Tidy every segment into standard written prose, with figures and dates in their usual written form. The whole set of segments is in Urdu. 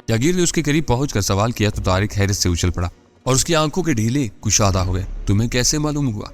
جہانگیر نے اس کے قریب پہنچ کر سوال کیا تو طارق حیرت سے اچھل پڑا اور اس کی آنکھوں کے ڈھیلے کشادہ ہو گئے۔ تمہیں کیسے معلوم ہوا؟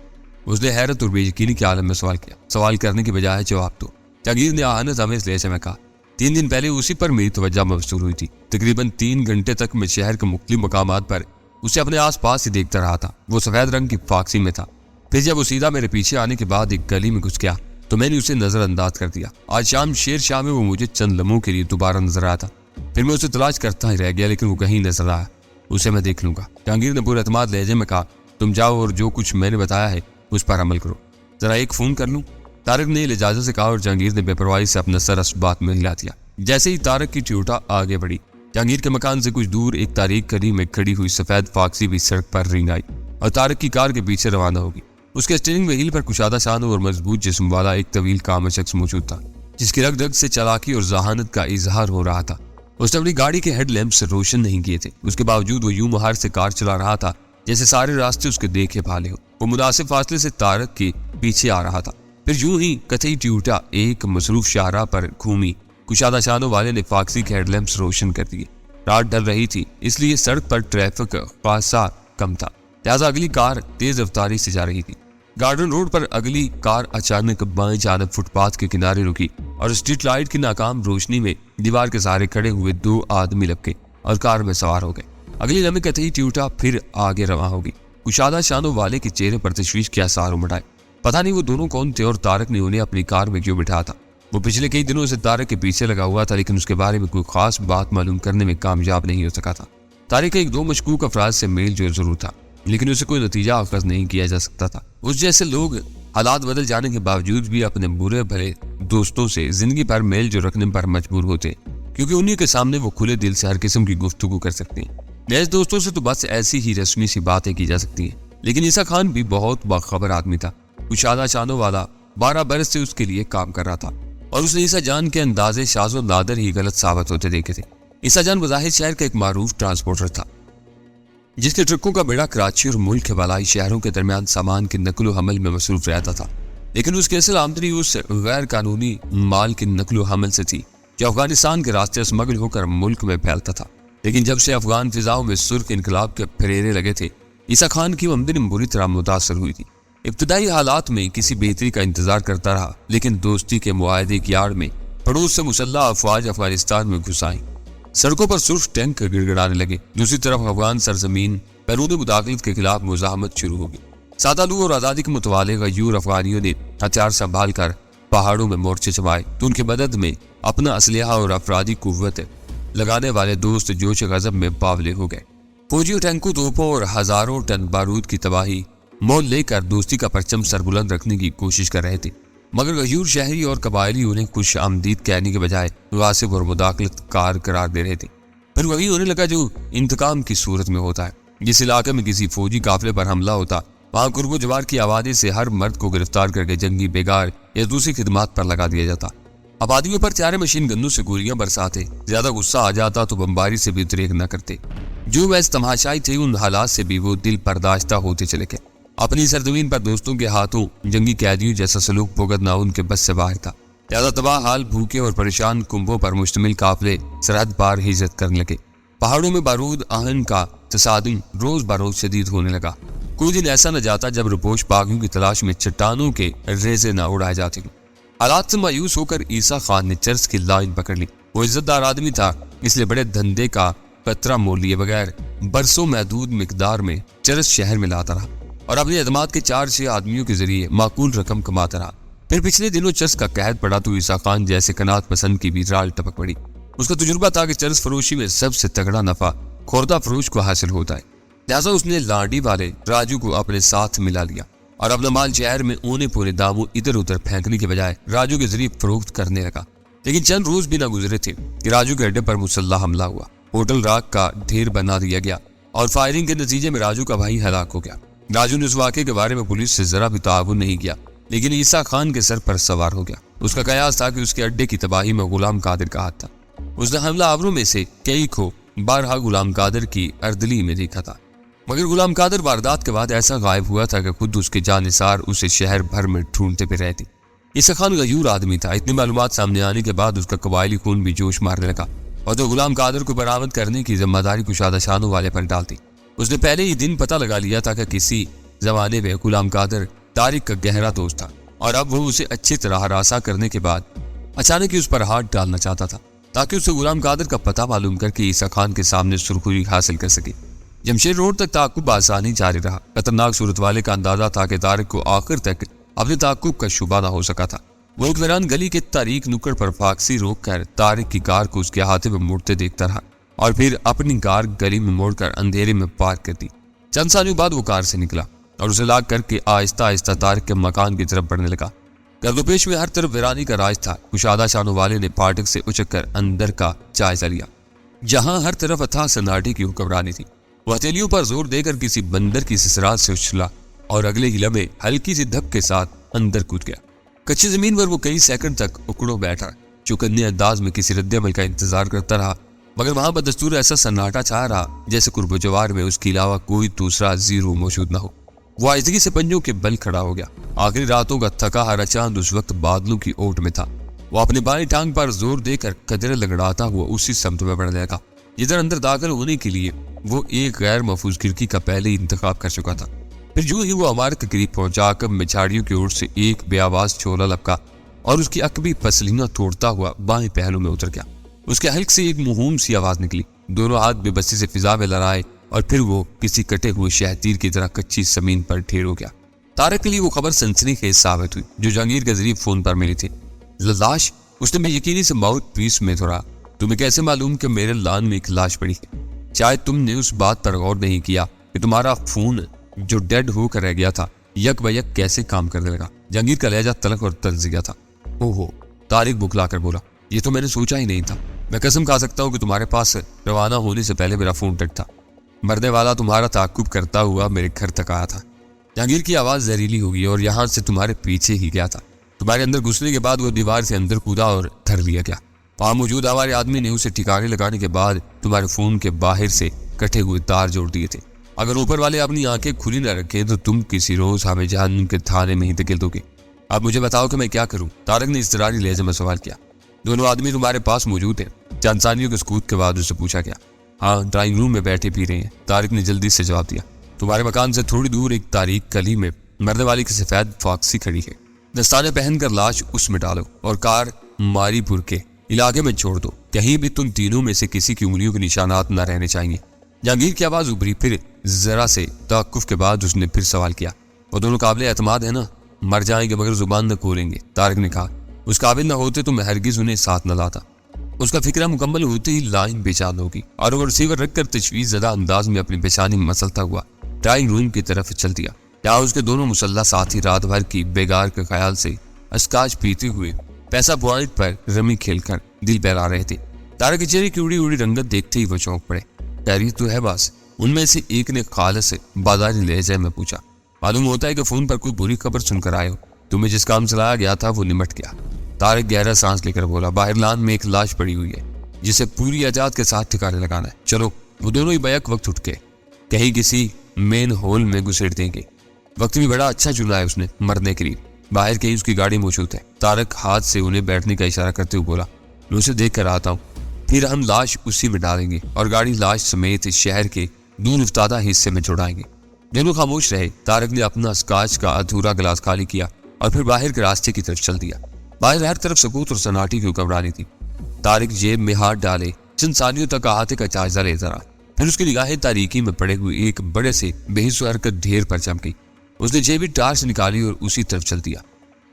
اس نے حیرت اور بے یقینی کے عالم میں سوال کیا۔ سوال کرنے کی بجائے جواب دو، جہانگیر نے آہنت آمیز لہجے میں کہا۔ 3 دن پہلے اسی پر میری توجہ مبذول ہوئی تھی۔ تقریباً 3 گھنٹے تک میں شہر کے مختلف مقامات پر اسے اپنے آس پاس ہی دیکھتا رہا تھا۔ وہ سفید رنگ کی فاکسی میں تھا۔ پھر جب وہ سیدھا میرے پیچھے آنے کے بعد ایک گلی میں گھس گیا تو میں نے اسے نظر انداز کر دیا۔ آج شام شیر شاہ میں وہ مجھے چند لمحوں کے لیے دوبارہ نظر آیا تھا۔ پھر میں اسے تلاش کرتا ہی رہ گیا، لیکن وہ کہیں نظر آیا۔ اسے میں دیکھ لوں گا، جہانگیر نے پورے اعتماد لہجے میں کہا۔ تم جاؤ اور جو کچھ میں نے بتایا ہے اس پر عمل کرو۔ ذرا ایک فون کر لوں؟ طارق نے لجاجت سے کہا اور جہانگیر نے بے پرواہی سے اپنا سر اس بات میں ہلا دیا۔ جیسے ہی طارق کی ٹیوٹا آگے بڑھی، جہانگیر کے مکان سے کچھ دور ایک تاریک گلی میں کھڑی ہوئی سفید فاکسی بھی سڑک پر رنگ آئی اور طارق کی کار کے پیچھے روانہ ہوگی۔ اس کے اسٹیئرنگ وہیل پر کشادہ شانوں اور مضبوط جسم والا ایک طویل کامر شخص موجود تھا، جس کی رگ رگ سے چالاکی اور ذہانت کا اظہار ہو رہا تھا۔ اس نے اپنی گاڑی کے ہیڈ لیمپ سے روشن نہیں کیے تھے، اس کے باوجود وہ یوں مہار سے کار چلا رہا تھا جیسے سارے راستے اس کے دیکھے بھالے ہو۔ وہ مناسب فاصلے سے طارق کے پیچھے آ رہا تھا۔ پھر یوں ہی کتھئی ٹیوٹا ایک مصروف شاہراہ پر گھومی۔ کشادہ شانوں والے نے فاکسی کے ہیڈ لیمپس روشن کر دیے۔ رات ڈل رہی تھی، اس لیے سڑک پر ٹریفک خاصا کم تھا، لہٰذا اگلی کار تیز رفتاری سے جا رہی تھی۔ گارڈن روڈ پر اگلی کار اچانک بائیں جانب فٹ پاتھ کے کنارے رکی اور اسٹریٹ لائٹ کی ناکام روشنی میں دیوار کے سہارے کھڑے ہوئے 2 آدمی لپکے اور کار میں سوار ہو گئے۔ اگلی لمحے کتھئی ٹیوٹا پھر آگے رواں ہوگی۔ کشادہ شانوں والے کے چہرے پر تشویش کے آثار امڑ آئے۔ پتہ نہیں وہ دونوں کون تھے اور طارق نے انہیں اپنی کار میں کیوں بٹھا تھا۔ وہ پچھلے کئی دنوں سے طارق کے پیچھے لگا ہوا تھا، لیکن اس کے بارے میں کوئی خاص بات معلوم کرنے میں کامیاب نہیں ہو سکا تھا۔ طارق ایک 2 مشکوک افراد سے میل جول ضرور تھا، لیکن اسے کوئی نتیجہ اخذ نہیں کیا جا سکتا تھا۔ اس جیسے لوگ حالات بدل جانے کے باوجود بھی اپنے برے بھلے دوستوں سے زندگی بھر میل جو رکھنے پر مجبور ہوتے، کیونکہ انہی کے سامنے وہ کھلے دل سے ہر قسم کی گفتگو کر سکتے ہیں۔ نیز دوستوں سے تو بس ایسی ہی رسمی سی باتیں کی جا سکتی ہیں، لیکن عیسیٰ خان بھی بہت باخبر آدمی تھا۔ کشادہ شانوں والا 12 برس سے اس کے لیے کام کر رہا تھا اور اس نے عیسیٰ جان کے اندازے شاذ و نادر ہی غلط ثابت ہوتے دیکھے تھے۔ عیسیٰ جان بظاہر شہر کا ایک معروف ٹرانسپورٹر تھا، جس کے ٹرکوں کا بیڑا کراچی اور ملک کے بالائی شہروں کے درمیان سامان کے نقل و حمل میں مصروف رہتا تھا، لیکن اس کی اصل آمدنی اس غیر قانونی مال کی نقل و حمل سے تھی جو افغانستان کے راستے اسمگل ہو کر ملک میں پھیلتا تھا۔ لیکن جب سے افغان فضاؤں میں سرخ انقلاب کے پھریرے لگے تھے، عیسیٰ خان کی آمدنی بری طرح متاثر ہوئی تھی۔ ابتدائی حالات میں کسی بہتری کا انتظار کرتا رہا، لیکن دوستی کے معاہدے کی آڑ میں پڑوس سے مسلح افواج افغانستان میں گھس آئیں۔ سڑکوں پر سرخ ٹینک گڑگڑانے لگے، دوسری طرف افغان سرزمین بیرونی مداخلت کے خلاف مزاحمت شروع ہو گئی۔ سادہ لو اور آزادی کے متوالے غیور افغانیوں نے ہتھیار سنبھال کر پہاڑوں میں مورچے چلائے تو ان کے مدد میں اپنا اسلحہ اور افرادی قوت لگانے والے دوست جوش غضب میں باولے ہو گئے۔ فوجیوں ٹینکوں، توپوں اور ہزاروں ٹن بارود کی تباہی مول لے کر دوستی کا پرچم سربلند رکھنے کی کوشش کر رہے تھے، مگر غیور شہری اور قبائلی انہیں خوش آمدید کہنے کے بجائے غاصب اور مداخلت کار قرار دے رہے تھے۔ پھر وہی ہونے لگا جو انتقام کی صورت میں ہوتا ہے۔ جس علاقے میں کسی فوجی قافلے پر حملہ ہوتا، وہاں قرب و جوار کی آبادی سے ہر مرد کو گرفتار کر کے جنگی بیگار یا دوسری خدمات پر لگا دیا جاتا۔ آبادیوں پر تیارے مشین گنوں سے گولیاں برساتے، زیادہ غصہ آ جاتا تو بمباری سے بھی دریغ نہ کرتے۔ جو ویسے تماشائی تھے، ان حالات سے بھی وہ دل برداشتہ ہوتے چلے گئے۔ اپنی سرزمین پر دوستوں کے ہاتھوں جنگی قیدیوں جیسا سلوک بھگتنا ان کے بس سے باہر تھا۔ زیادہ تباہ حال بھوکے اور پریشان کنبوں پر مشتمل قافلے سرحد پار ہجرت کرنے لگے۔ پہاڑوں میں بارود آہن کا تصادم روز بروز شدید ہونے لگا۔ کوئی دن ایسا نہ جاتا جب رپوش باغیوں کی تلاش میں چٹانوں کے ریزے نہ اڑائے جاتے۔ حالات سے مایوس ہو کر عیسیٰ خان نے چرس کی لائن پکڑ لی۔ وہ عزت دار آدمی تھا، اس لیے بڑے دھندے کا قطرہ مول لیے بغیر برسوں محدود مقدار میں چرس شہر میں لاتا رہا اور اپنے اعتماد کے 4-6 آدمیوں کے ذریعے معقول رقم کماتا رہا۔ پھر پچھلے دنوں چرس کا قحط پڑا تو عیسیٰ خان جیسے قناعت پسند کی بھی رال ٹپک پڑی۔ اس کا تجربہ تھا کہ چرس فروشی میں سب سے تگڑا نفع خوردہ فروش کو حاصل ہوتا ہے، لہٰذا اس نے لانڈی والے راجو کو اپنے ساتھ ملا لیا اور اپنا مال شہر میں اونے پونے داموں ادھر ادھر پھینکنے کے بجائے راجو کے ذریعے فروخت کرنے لگا۔ لیکن چند روز بھی نہ گزرے تھے کہ راجو کے اڈے پر مسلح حملہ ہوا، ہوٹل راک کا ڈھیر بنا دیا گیا اور فائرنگ کے نتیجے میں راجو کا بھائی ہلاک ہو گیا۔ راجو نے اس واقعے کے بارے میں پولیس سے ذرا بھی تعاون نہیں کیا، لیکن عیسیٰ خان کے سر پر سوار ہو گیا۔ اس کا قیاس تھا کہ اس کے اڈے کی تباہی میں غلام قادر کا ہاتھ تھا۔ اس نے حملہ آوروں میں سے کئی کو بارہا غلام قادر کی اردلی میں دیکھا تھا، مگر غلام قادر واردات کے بعد ایسا غائب ہوا تھا کہ خود اس کے جانثار اسے شہر بھر میں ڈھونڈتے پہ رہے تھے۔ عیسیٰ خان غیور آدمی تھا۔ اتنی معلومات سامنے آنے کے بعد اس کا قبائلی خون بھی جوش مارنے لگا اور تو غلام قادر کو برآمد کرنے کی ذمہ داری کشادہ شانوں والے پر ڈال دی۔ اس نے پہلے ہی دن پتہ لگا لیا تھا کہ کسی زمانے میں غلام قادر طارق کا گہرا دوست تھا، اور اب وہ اسے اچھی طرح ہراساں کرنے کے بعد اچانک ہی اس پر ہاتھ ڈالنا چاہتا تھا تاکہ اسے غلام قادر کا پتہ معلوم کر کے عیسیٰ خان کے سامنے سرخری حاصل کر سکے۔ جمشید روڈ تک تعاقب آسانی جاری رہا۔ خطرناک صورت والے کا اندازہ تھا کہ طارق کو آخر تک اپنے تعاقب کا شبہ نہ ہو سکا تھا۔ وہ ایک ویران گلی کے تاریک نکڑ پر فاکسی روک کر طارق کی کار کو اس کے ہاتھے میں مڑتے دیکھتا رہا اور پھر اپنی کار گلی میں موڑ کر اندھیرے میں پارک کر دی۔ چند ثانیوں بعد وہ کار سے نکلا اور اسے لاک کر کے آہستہ آہستہ طارق کے مکان کی طرف بڑھنے لگا۔ گرد و پیش میں ہر طرف ویرانی کا راج تھا۔ کشادہ شانوں والے نے پھاٹک سے اچک کر اندر کا جائزہ لیا، جہاں ہر طرف اتھاہ سناٹے کی حکمرانی تھی۔ وہ ہتھیلیوں پر زور دے کر کسی بندر کی سسرات سے اچھلا اور اگلے ہی لمحے ہلکی سی دھپ کے ساتھ اندر کود گیا۔ کچی زمین پر وہ کئی سیکنڈ تک اکڑو بیٹھا، چوکنے انداز میں کسی رد عمل کا انتظار کرتا رہا، مگر وہاں بدستور ایسا سناٹا چھا رہا جیسے قرب و جوار میں اس کے علاوہ کوئی دوسرا زیرو موجود نہ ہو۔ وہ آہستگی سے پنجوں کے بل کھڑا ہو گیا۔ آخری راتوں کا تھکا ہرا چاند اس وقت بادلوں کی اوٹ میں تھا۔ وہ اپنے بائیں ٹانگ پر زور دے کر قدرے لگڑاتا ہوا اسی سمت میں بڑھنے لگا جدھر اندر داخل ہونے کے لیے وہ ایک غیر محفوظ کھڑکی کا پہلے ہی انتخاب کر چکا تھا۔ پھر جو ہی وہ عمارت کے قریب پہنچا، کب میں جھاڑیوں کی اوٹ سے ایک بے آواز چھولا لپکا اور اس کی عقبی پسلینہ توڑتا ہوا بائیں پہلو میں اتر گیا۔ اس کے حلق سے ایک مہوم سی آواز نکلی، دونوں ہاتھ بے بسی سے فضا میں لہرائے اور پھر وہ کسی کٹے ہوئے شہتیر کی طرح کچی زمین پر ڈھیر ہو گیا۔ طارق کے لیے وہ خبر سنسنی خیز ثابت ہوئی جو جہانگیر کے ذریعے فون پر ملی تھی۔ لاش؟ اس نے بے یقینی سے ماؤتھ پیس میں دھرا۔ تمہیں کیسے معلوم کہ میرے لان میں ایک لاش پڑی ہے؟ شاید تم نے اس بات پر غور نہیں کیا کہ تمہارا فون جو ڈیڈ ہو کر رہ گیا تھا یک بیک کیسے کام کرنے لگا۔ جہانگیر کا لہجہ تلخ اور طنزیہ تھا۔ اوہو، طارق بکلا کر بولا، یہ تو میں نے سوچا ہی نہیں تھا۔ میں قسم کھا سکتا ہوں کہ تمہارے پاس روانہ ہونے سے پہلے میرا فون ڈیڈ تھا۔ مرنے والا تمہارا تعاقب کرتا ہوا میرے گھر تک آیا تھا۔ جہانگیر کی آواز زہریلی ہوگی اور یہاں سے تمہارے پیچھے ہی گیا تھا۔ تمہارے اندر گھسنے کے بعد وہ دیوار سے اندر کودا اور دھر لیا گیا۔ وہاں موجود ہمارے آدمی نے اسے ٹھکانے لگانے کے بعد تمہارے فون کے باہر سے کٹے ہوئے تار جوڑ دیے تھے۔ اگر اوپر والے اپنی آنکھیں کھلی نہ رکھیں تو تم کسی روز ہمیں جہنم کے تھانے میں ہی دھکیل دو گے۔ اب مجھے بتاؤ کہ میں کیا کروں؟ طارق نے اضطراری لہجے میں سوال کیا۔ دونوں آدمی تمہارے پاس موجود ہیں؟ چند ثانیوں کے سکوت کے بعد اسے پوچھا گیا۔ ہاں، ڈرائنگ روم میں بیٹھے پی رہے ہیں، طارق نے جلدی سے جواب دیا۔ تمہارے مکان سے تھوڑی دور ایک تاریک گلی میں مرنے والی کی سفید فاکسی کھڑی ہے۔ دستانے پہن کر لاش اس میں ڈالو اور کار ماری پور کے علاقے میں چھوڑ دو۔ کہیں بھی تم تینوں میں سے کسی کی انگلیوں کے نشانات نہ رہنے چاہیے۔ جہانگیر کی آواز ابھری، پھر ذرا سے توقف کے بعد اس نے پھر سوال کیا۔ وہ دونوں قابل اعتماد ہیں نا؟ مر جائیں گے مگر زبان نہ کھولیں گے، طارق نے کہا۔ اس قابل نہ ہوتے تو میں ہرگز انہیں ساتھ نہ لاتا۔ اس کا فکرہ مکمل ہوتے ہی لائن بے چاند ہوگی اور وہ ریسیور رکھ کر تشویش زدہ انداز میں اپنی پیشانی مسلتا ہوا ڈرائنگ روم کی طرف چل دیا۔ یہاں اس کے دونوں مسلح ساتھی رات بھر کی بیگار کے خیال سے اسکاچ پیتے ہوئے پیسہ پوائنٹ پر رمی کھیل کر دل بہلا رہے تھے۔ طارق کے چہرے کی اڑی اڑی رنگت دیکھتے ہی وہ چونک پڑے۔ خیریت تو ہے باس؟ ان میں سے ایک نے خالص بازاری لہجے میں پوچھا۔ معلوم ہوتا ہے کہ فون پر کوئی بری خبر سن کر آئے ہو۔ تمہیں جس کام سے لایا گیا تھا وہ نمٹ گیا۔ طارق گہرا سانس لے کر بولا، باہر لان میں ایک لاش پڑی ہوئی ہے جسے پوری احتیاط کے ساتھ ٹھکانے لگانا ہے۔ چلو۔ وہ دونوں ہی بیک وقت اٹھ کے کہیں کسی مین ہول میں گھسیٹ دیں گے۔ وقت بھی بڑا اچھا چنا ہے اس نے مرنے کے لیے۔ باہر کہیں اس کی گاڑی موجود ہے۔ طارق ہاتھ سے انہیں بیٹھنے کا اشارہ کرتے ہوئے بولا، میں اسے دیکھ کر آتا ہوں، پھر ہم لاش اسی میں ڈالیں گے اور گاڑی لاش سمیت شہر کے دور افتادہ حصے میں چھڑائیں گے۔ دونوں خاموش رہے۔ طارق نے اپنا اسکاچ کا ادھورا گلاس خالی کیا اور پھر باہر کے راستے کی طرف چل دیا۔ باہر ہر طرف سکوت اور سناٹی کی حکمرانی تھی۔ طارق جیب میں ہاتھ ڈالے چند ثانیوں تک احاطے کا جائزہ لیتا رہا، پھر اس کی نگاہیں تاریکی میں پڑے ہوئے ایک بڑے سے بے حس و حرکت ڈھیر پر جم گئی۔ اس نے جیبی ٹارچ نکالی اور اسی طرف چل دیا۔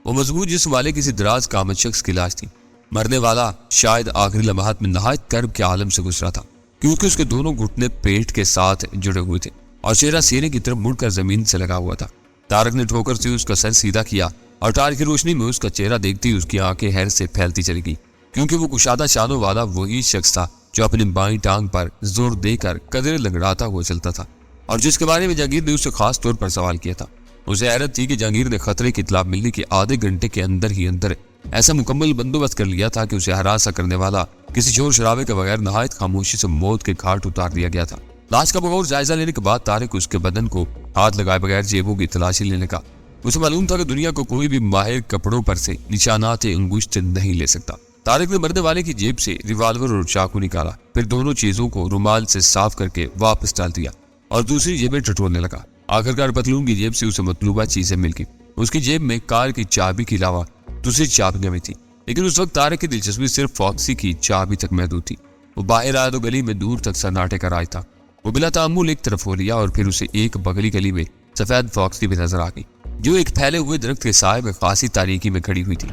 وہ مضبوط جسم والے کسی دراز قامت شخص کی لاش تھی۔ مرنے والا شاید آخری لمحات میں نہایت کرب کے عالم سے گزرا تھا، کیونکہ اس کے دونوں گھٹنے پیٹ کے ساتھ جڑے ہوئے تھے اور چہرہ سینے کی طرف مڑ کر زمین سے لگا ہوا تھا۔ طارق نے ٹھوکر سے اس کا سر سیدھا کیا اور ٹارچ کی روشنی میں اس کا چہرہ دیکھتے ہی اس کی آنکھیں حیرت سے پھیلتی چلی گئی، کیونکہ وہ کشادہ شانوں والا وہی شخص تھا جو اپنی بائیں ٹانگ پر زور دے کر قدرے لنگڑاتا ہوا چلتا تھا اور جس کے بارے میں جہانگیر نے اس سے خاص طور پر سوال کیا تھا۔ اسے حیرت تھی کہ جہانگیر نے خطرے کی اطلاع ملنے کے آدھے گھنٹے کے اندر ہی اندر ایسا مکمل بندوبست کر لیا تھا کہ اسے ہراساں کرنے والا کسی شور شرابے کے بغیر نہایت خاموشی سے موت کے گھاٹ اتار دیا گیا تھا۔ لاش کا بغور جائزہ لینے کے بعد طارق اس کے بدن کو ہاتھ لگائے بغیر جیبوں کی تلاشی لینے کا۔ اسے معلوم تھا کہ دنیا کو کوئی بھی ماہر کپڑوں پر سے نشانات انگشت نہیں لے سکتا۔ طارق نے مرنے والے کی جیب سے ریوالور اور چاقو نکالا، پھر دونوں چیزوں کو رومال سے صاف کر کے واپس ڈال دیا اور دوسری جیبیں ٹٹولنے لگا۔ آخرکار پتلون کی جیب سے اسے مطلوبہ چیزیں مل گئی۔ اس کی جیب میں کار کی چابی کے علاوہ دوسری چابیاں بھی تھی، لیکن اس وقت طارق کی دلچسپی صرف فاکسی کی چابی تک محدود تھی۔ وہ باہر آیا تو گلی میں دور تک سناٹے کا راج تھا۔ وہ بلا تعمل ایک طرف ہو لیا اور پھر اسے ایک بغلی گلی میں سفید فاکسی بھی نظر آ گئی، جو ایک پھیلے ہوئے درخت کے سائے میں خاصی تاریکی میں کھڑی ہوئی تھی۔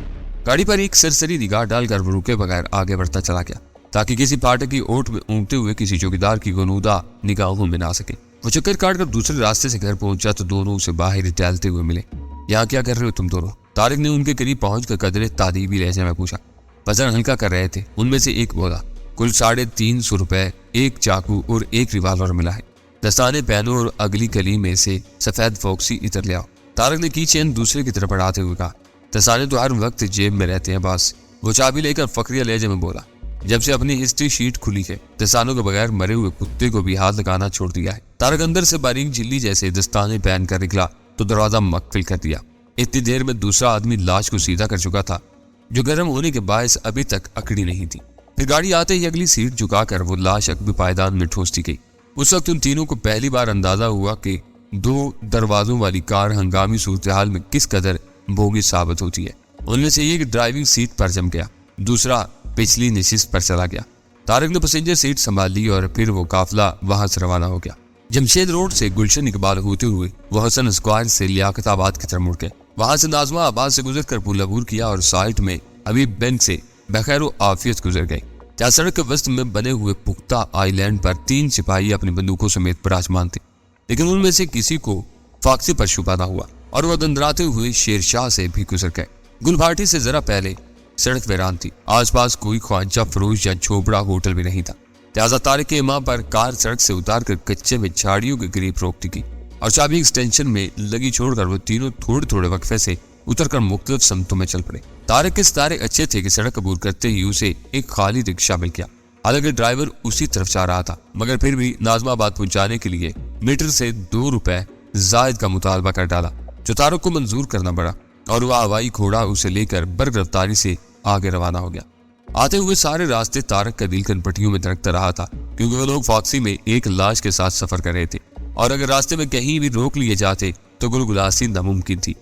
گاڑی پر ایک سرسری نگاہ ڈال کر وہ رکے بغیر آگے بڑھتا چلا گیا تاکہ کسی پھاٹک کی اوٹ میں اونگتے ہوئے کسی چوکیدار کی غنودہ نگاہوں میں نہ آ سکے۔ وہ چکر کاٹ کر دوسرے راستے سے گھر پہنچا تو دونوں اسے باہر ہی ٹہلتے ہوئے ملے۔ یہاں کیا کر رہے ہو تم دونوں؟ طارق نے ان کے قریب پہنچ کر قدرے تادیبی لہجے میں پوچھا۔ وزن ہلکا کر رہے تھے، ان میں سے ایک بولا۔ کل 350 روپے، ایک چاقو اور ایک ریوالور ملا ہے۔ دستانے پہنو اور اگلی گلی میں سے سفید فوکسی ادھر لے آؤ۔ طارق نے کی چین دوسرے کی طرف بڑھاتے ہوئے کہا۔ دستانے تو ہر وقت جیب میں رہتے ہیں باس، وہ چابی لے کر فقریہ لہجے میں بولا۔ جب سے اپنی ہسٹری شیٹ کھلی ہے، دستانوں کے بغیر مرے ہوئے کتے کو بھی ہاتھ لگانا چھوڑ دیا ہے۔ طارق اندر سے باریک جھلی جیسے دستانے پہن کر نکلا تو دروازہ مقفل کر دیا۔ اتنی دیر میں دوسرا آدمی لاش کو سیدھا کر چکا تھا، جو گرم ہونے کے باعث ابھی تک اکڑی نہیں تھی۔ پھر گاڑی آتے ہی اگلی سیٹ جھکا کر وہ لاش عقبی پائیدان میں ٹھوس دی گئی۔ اس وقت ان تینوں کو پہلی بار اندازہ ہوا کہ 2 دروازوں والی کار ہنگامی صورتحال میں کس قدر بوگی ثابت ہوتی ہے۔ ان میں سے ایک ڈرائیونگ سیٹ پر جم گیا، دوسرا پچھلی نشست پر چلا گیا۔ طارق نے پیسنجر سیٹ سنبھال لی اور پھر وہ قافلہ وہاں سے روانہ ہو گیا۔ جمشید روڈ سے گلشن اقبال ہوتے ہوئے وہ حسن اسکوائر سے لیاقت آباد کی طرف مڑ گئے۔ وہاں سے ناظمہ آباد سے گزر کر پل عبور کیا اور سائٹ میں حبیب بینک سے بخیر و عافیت گزر گئے، جہاں سڑک کے وسط میں بنے ہوئے پختہ آئی لینڈ پر 3 سپاہی اپنی بندوقوں سمیت براجمان تھے، لیکن ان میں سے کسی کو فاکسی پر شبہ نہ ہوا اور وہ دندراتے ہوئے شیر شاہ سے بھی گزر گئے۔ گل بھاٹی سے ذرا پہلے سڑک ویران تھی، آس پاس کوئی خواجہ فروش یا جھوپڑا ہوٹل بھی نہیں تھا، لہٰذا طارق کے امام پر کار سڑک سے اتار کر کچے میں جھاڑیوں کے قریب روک دی گئی اور چابی ایکسٹینشن میں لگی چھوڑ کر وہ تینوں تھوڑے تھوڑے وقفے سے اتر کر مختلف سمتوں میں چل پڑے۔ طارق کے ستارے اچھے تھے کہ سڑک عبور کرتے ہی اسے ایک خالی رکشہ مل گیا، حالانکہ ڈرائیور اسی طرف جا رہا تھا، مگر پھر بھی ناظمہ آباد پہنچانے کے لیے میٹر سے 2 روپے زائد کا مطالبہ کر ڈالا، جو طارق کو منظور کرنا پڑا اور وہ ہوائی گھوڑا اسے لے کر برگرفتاری سے آگے روانہ ہو گیا۔ آتے ہوئے سارے راستے طارق کا دل کن پٹیوں میں دھڑکتا رہا تھا، کیونکہ وہ لوگ فاکسی میں ایک لاش کے ساتھ سفر کر رہے تھے اور اگر راستے میں کہیں بھی روک لیے جاتے تو گلگلاسی ناممکن تھی،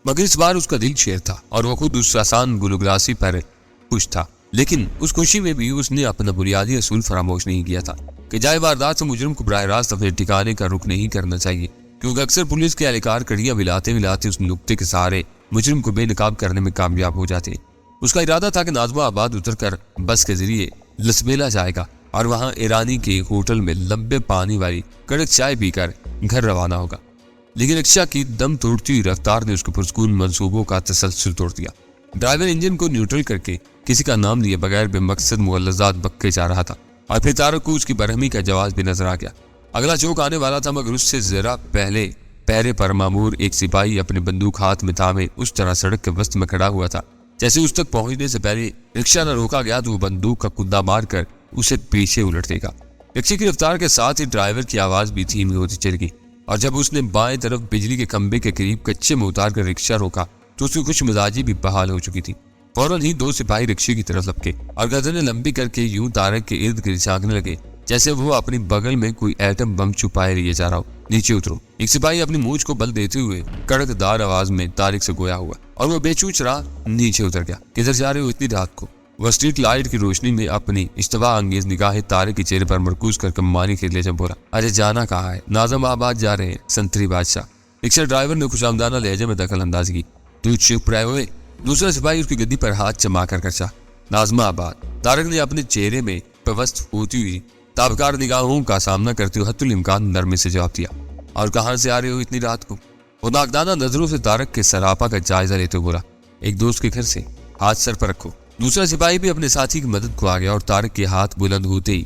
مگر اس بار اس کا دل شیر تھا اور وہ خود اس آسان گلگلاسی پر خوش تھا۔ لیکن اس خوشی میں بھی اس نے اپنا بنیادی اصول فراموش نہیں کیا تھا کہ جائے واردات سے مجرم کو براہ راست اپنے ٹھکانے کا رخ نہیں کرنا چاہیے، کیونکہ اکثر پولیس کے اہلکار کڑیاں ملاتے اس نقطے کے سہارے مجرم کو بے نقاب کرنے میں کامیاب ہو جاتے۔ اس کا ارادہ تھا کہ ناظمہ آباد اتر کر بس کے ذریعے لسمیلا جائے گا اور وہاں ایرانی کے ہوٹل میں لمبے پانی والی کڑک چائے پی کر گھر روانہ ہوگا، لیکن رکشہ کی دم توڑتی ہوئی رفتار نے اس کے پرسکون منصوبوں کا تسلسل توڑ دیا۔ ڈرائیور انجن کو نیوٹرل کر کے کسی کا نام لیے بغیر بے مقصد مغلظات بکے جا رہا تھا اور پھر طارق کو اس کی برہمی کا جواز بھی نظر آ گیا۔ اگلا چوک آنے والا تھا، مگر اس سے ذرا پہلے پیرے پر مامور ایک سپاہی اپنے بندوق ہاتھ میں تھامے اس طرح سڑک کے وسط میں کھڑا ہوا تھا جیسے اس تک پہنچنے سے پہلے رکشہ نہ روکا گیا تو وہ بندوق کا کندہ مار کر اسے پیچھے الٹ دے گا۔ رکشے کی رفتار کے ساتھ ہی ڈرائیور کی آواز بھی دھیمی ہوتی چلی گئی اور جب اس نے بائیں طرف بجلی کے کھمبے کے قریب کچے میں اتار کر رکشہ روکا تو اس کی خوش مزاجی بھی بحال ہو چکی تھی۔ فوراً ہی 2 سپاہی رکشے کی طرف لپکے اور گردنیں لمبی کر کے یوں طارق کے ارد گرد جھانکنے لگے جیسے وہ اپنی بغل میں کوئی ایٹم بم چھپائے لیے جا رہا ہو۔ نیچے اترو، ایک سپاہی اپنی مونچھ کو بل دیتے ہوئے کڑک دار آواز میں طارق سے گویا ہوا اور وہ بے چوچ رہا نیچے اتر گیا۔ کدھر جا رہے ہو اتنی رات کو؟ وہ اسٹریٹ لائٹ کی روشنی میں اپنی اشتباہ انگیز نگاہیں طارق کے چہرے پر مرکوز کر کمانی کے لیے جب بولا، ارے جانا کہاں ہے؟ ناظم آباد جا رہے ہیں سنتری بادشاہ۔ رکشہ ڈرائیور نے خوشامدانہ لہجے میں دخل اندازی کی۔ تو چپ رہے ہوئے؟ دوسرا سپاہی اس کی گدی پر ہاتھ جما کر کچا۔ ناظمہ آباد۔ طارق نے اپنے چہرے میں پیوست ہوتی ہوئی تابکار نگاہوں کا سامنا کرتے ہوئے حت الامکان نرمی سے جواب دیا، اور کہاں سے آ رہے ہو اتنی رات کو؟ وہ ناقدانہ نظروں سے طارق کے سراپا کا جائزہ لیتے ہوئے بولا، ایک دوست کے گھر سے، ہاتھ سر پر رکھو۔ دوسرا سپاہی بھی اپنے ساتھی کی مدد کو آ گیا اور طارق کے ہاتھ بلند ہوتے ہی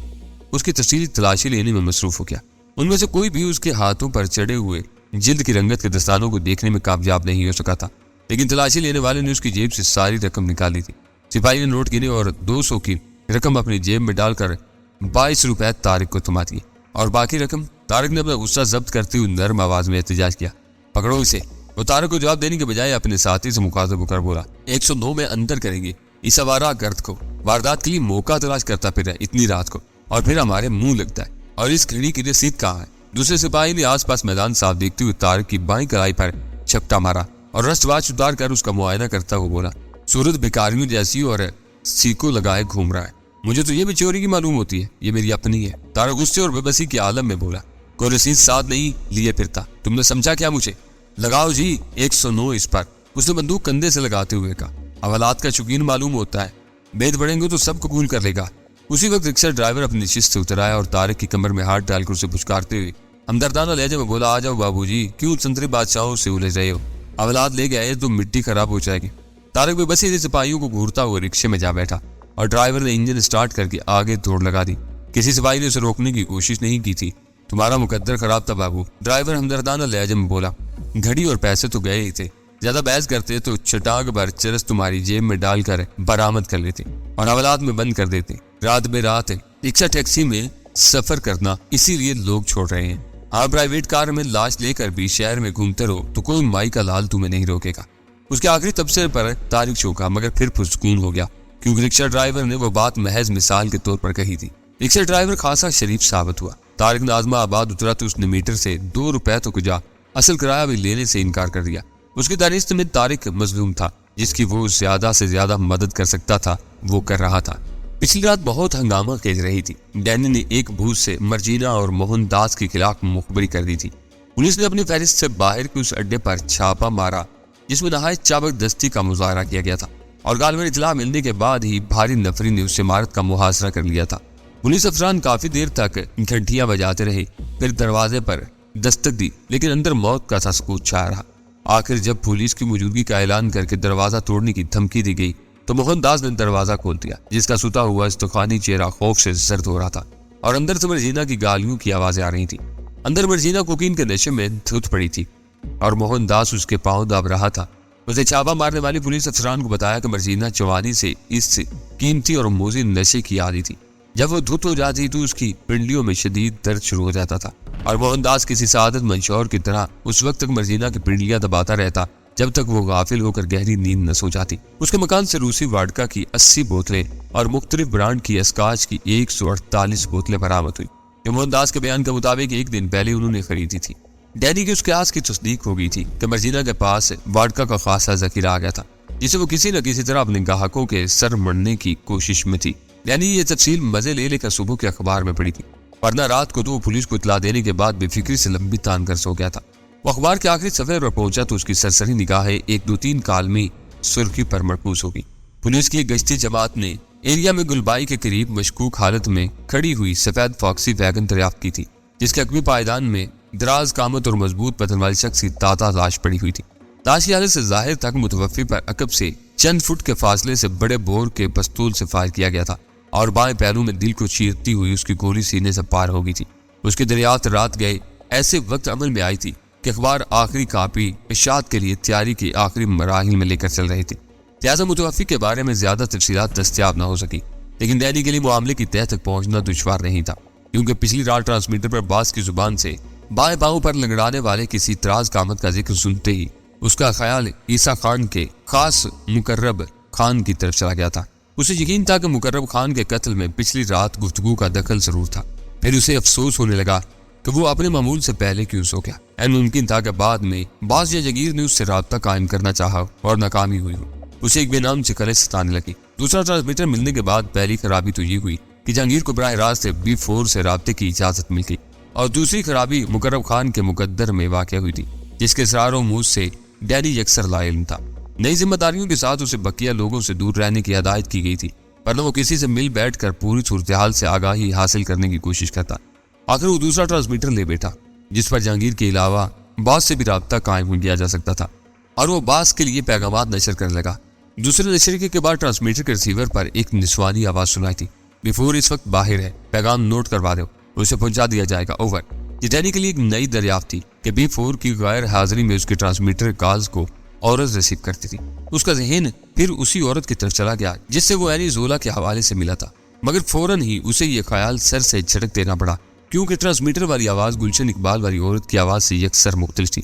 اس کی تفصیلی تلاشی لینے میں مصروف ہو گیا۔ ان میں سے کوئی بھی اس کے ہاتھوں پر چڑھے ہوئے جلد کی رنگت کے دستانوں کو دیکھنے میں کامیاب نہیں ہو سکا تھا، لیکن تلاشی لینے والے نے اس کی جیب سے ساری رقم نکالی تھی۔ سپاہی نے نوٹ گنے اور 200 کی رقم اپنی جیب میں ڈال کر 22 روپے طارق کو تھما دیے، اور باقی رقم؟ طارق نے اپنا غصہ ضبط کرتے ہوئے نرم آواز میں احتجاج کیا، پکڑو اسے۔ وہ طارق کو جواب دینے کے بجائے اپنے ساتھی سے مخاطب ہو کر بولا، 109 میں اندر کریں گے، اس آوارہ گرد کو واردات کے لیے موقع تلاش کرتا پھر ہے اتنی رات کو، اور پھر ہمارے منہ لگتا ہے۔ اور اس کھڑی کی رسید کہاں ہے؟ دوسرے سپاہی نے آس پاس میدان صاف دیکھتے ہوئے طارق کی بائیں کلائی پر چھپٹا مارا اور رسٹ واچ اتار کر اس کا معائنہ کرتا ہوا بولا، صورت بھکاریوں جیسی اور سیکو لگائے گھوم رہا ہے، مجھے تو یہ بھی چوری کی معلوم ہوتی ہے، یہ میری اپنی ہے۔ طارق غصے اور بے بسی کے عالم میں بولا، کوئی رسید ساتھ نہیں لیے پھرتا، تم نے سمجھا کیا مجھے؟ لگاؤ جی 109 اس پر، اس نے بندوق کندھے سے لگاتے ہوئے کہا۔ حوالات کا شوقین معلوم ہوتا ہے، بیت بڑھیں گے تو سب قبول کر لے گا۔ اسی وقت رکشہ ڈرائیور اپنی نشست سے اتر آیا اور طارق کی کمر میں ہاتھ ڈال کر اسے پچکارتے ہوئے ہمدردانہ لہجے میں بولا، آ جاؤ بابو جی، کیوں سنتری بادشاہوں سے الجھ رہے ہو؟ حوالات لے کے آئے تو مٹی خراب ہو جائے گی۔ طارق بے بسی سے سپاہیوں کو گھورتا ہوا رکشے میں جا بیٹھا اور ڈرائیور نے انجن سٹارٹ کر کے آگے دوڑ لگا دی۔ کسی سپاہی نے اسے روکنے کی کوشش نہیں کی تھی۔ تمہارا مقدر خراب تھا بابو، ڈرائیور ہمدردانہ لہجے میں بولا، گھڑی اور پیسے تو گئے ہی تھے، زیادہ بحث کرتے تو چٹاک بھر چرس تمہاری جیب میں ڈال کر برآمد کر لیتے اور حوالات میں بند کر دیتے۔ رات بے رات رکشہ ٹیکسی میں سفر کرنا اسی لیے لوگ چھوڑ رہے ہیں۔ آپ پرائیویٹ کار میں لاش لے کر بھی شہر میں گھومتے رہو تو کوئی مائی کا لال تمہیں نہیں روکے گا۔ اس کے آخری تبصرے پر طارق چونکا مگر پھر پرسکون ہو گیا، کیونکہ رکشہ ڈرائیور نے وہ بات محض مثال کے طور پر کہی تھی۔ رکشہ ڈرائیور خاصا شریف ثابت ہوا۔ طارق نے آزما آباد اترا تو اس نے میٹر سے 2 روپے تو کجا اصل کرایہ بھی لینے سے انکار کر دیا۔ اس کی دانست میں طارق مظلوم تھا، جس کی وہ زیادہ سے زیادہ مدد کر سکتا تھا وہ کر رہا تھا۔ پچھلی رات بہت ہنگامہ خیز رہی تھی۔ ڈینی نے ایک بھوت سے مرجینا اور موہن داس کے خلاف مخبری کر دی تھی۔ پولیس نے اپنی فہرست سے باہر کے اس اڈے پر چھاپا مارا جس میں نہایت چابک دستی کا مظاہرہ کیا گیا تھا، اور غالباً اطلاع ملنے کے بعد ہی بھاری نفری نے اس عمارت کا محاصرہ کر لیا تھا۔ پولیس افسران کافی دیر تک گھنٹیاں بجاتے رہے، پھر دروازے پر دستک دی، لیکن اندر موت کا سا سکوت چھایا رہا۔ آخر جب پولیس کی موجودگی کا اعلان کر کے دروازہ توڑنے کی دھمکی دی گئی تو موہن داس نے دروازہ کھول دیا، جس کا ستا ہوا استخوانی چہرہ خوف سے زرد ہو رہا تھا، اور اندر سے مرجینا کی گالیوں کی آوازیں آ رہی تھی۔ اندر مرجینا کوکین کے نشے میں دھت پڑی تھی اور موہن داس اس کے پاؤں دب رہا تھا۔ اسے چھاپا مارنے والی پولیس افسران کو بتایا کہ مرجینا جوانی سے اس قیمتی اور موزی نشے کی عادی تھی۔ جب وہ دھت ہو جاتی تو اس کی پنڈلیوں میں شدید درد شروع ہو جاتا تھا، اور موہن داس کسی سعادت منشور کی طرح اس وقت تک مرجینا کی پنڈلیاں دباتا رہتا جب تک وہ غافل ہو کر گہری نیند نہ سو جاتی۔ اس کے مکان سے روسی واڈکا کی 80 بوتلیں اور مختلف برانڈ کی اسکاچ کی 148 بوتلیں برآمد ہوئی، جو موہن داس کے بیان کے مطابق ایک دن پہلے انہوں نے خریدی تھی۔ ڈینی کی اس قیاس کی تصدیق ہو گئی تھی کہ مرجینا کے پاس واڈکا کا خاصا ذخیرہ آ گیا تھا، جسے وہ کسی نہ کسی طرح اپنے گاہکوں کے سر مڑنے کی کوشش میں تھی۔ یعنی یہ تفصیل مزے لے کر صبح کے اخبار میں پڑی تھی، ورنہ رات کو تو وہ پولیس کو اطلاع دینے کے بعد بے فکری سے لمبی تان کر سو گیا تھا۔ وہ اخبار کے آخری صفحے پر پہنچا تو اس کی سرسری نگاہیں 1-2-3 کالمی سرخی پر مرکوز ہو گئی۔ پولیس کی ایک گشتی جماعت نے ایریا میں گلبائی کے قریب مشکوک حالت میں کھڑی ہوئی سفید فاکسی ویگن دریافت کی تھی، جس کے عقبی پائیدان میں دراز قامت اور مضبوط بدن والی شخص کی تازہ لاش پڑی ہوئی تھی۔ لاش کی حالت سے ظاہر تھا کہ متوفی پر عقب سے چند فٹ کے فاصلے سے بڑے بور کے پستول سے فائر کیا گیا تھا، اور بائیں پہلو میں دل کو چیرتی ہوئی اس کی گولی سینے سے پار ہو گئی تھی۔ اس کی دریافت رات گئے ایسے وقت عمل میں آئی تھی کہ اخبار آخری کاپی اشاعت کے لیے تیاری کے آخری مراحل میں لے کر چل رہے تھے، لہٰذا متوفی کے بارے میں زیادہ تفصیلات دستیاب نہ ہو سکی۔ لیکن ڈینی کے لیے معاملے کی تہہ تک پہنچنا دشوار نہیں تھا، کیونکہ پچھلی رات ٹرانسمیٹر پر باس کی زبان سے بائیں پاؤں پر لنگڑانے والے کسی طراز قامت کا ذکر سنتے ہی اس کا خیال عیسیٰ خان کے خاص مقرب خان کی طرف چلا گیا تھا۔ اسے یقین تھا کہ مقرب خان کے قتل میں پچھلی رات گفتگو کا دخل ضرور تھا۔ پھر اسے افسوس ہونے لگا کہ وہ اپنے معمول سے پہلے کیوں سو گیا۔ این ممکن تھا کہ بعد میں باز یا جگیر نے اس سے رابطہ قائم کرنا چاہا اور ناکامی ہوئی ہو۔ اسے ایک بے نام چکلش ستانے لگی۔ دوسرا ٹرانسمیٹر ملنے کے بعد پہلی خرابی تو یہ ہوئی کہ جہانگیر کو براہ راست B4 سے رابطے کی اجازت مل گئی، اور دوسری خرابی مقرب خان کے مقدر میں واقع ہوئی تھی، جس کے اسرار و موج سے ڈینی یکسر لا علم تھا۔ نئی ذمہ داریوں کے ساتھ اسے بقیہ لوگوں سے دور رہنے کی ہدایت کی گئی تھی، ورنہ وہ کسی سے مل بیٹھ کر پوری صورتحال سے آگاہی حاصل کرنے کی کوشش کرتا۔ آخر وہ دوسرا ٹرانسمیٹر لے بیٹھا جس پر جہانگیر کے علاوہ باس سے بھی رابطہ قائم کیا جا سکتا تھا، اور وہ باس کے لیے پیغامات نشر کرنے لگا۔ دوسرے نشریے کے بعد ٹرانسمیٹر کے ریسیور پر ایک نسوانی آواز سنائی تھی، B4 اس وقت باہر ہے، پیغام نوٹ کروا دو، اسے پہنچا دیا جائے گا، اوور۔ یہ ڈینی کے لیے ایک نئی دریافت تھی کہ B4 کی غیر حاضری میں اس کے ٹرانسمیٹر کالز کو عورت ریسیو کرتی تھی۔ اس کا ذہن پھر اسی عورت کی طرف چلا گیا جس سے وہ اینی زولا کے حوالے سے ملا تھا، مگر فوراً ہی اسے یہ خیال سر سے جھٹک دینا پڑا، کیونکہ ٹرانسمیٹر والی آواز گلشن اقبال والی عورت کی آواز سے یکسر مختلف تھی۔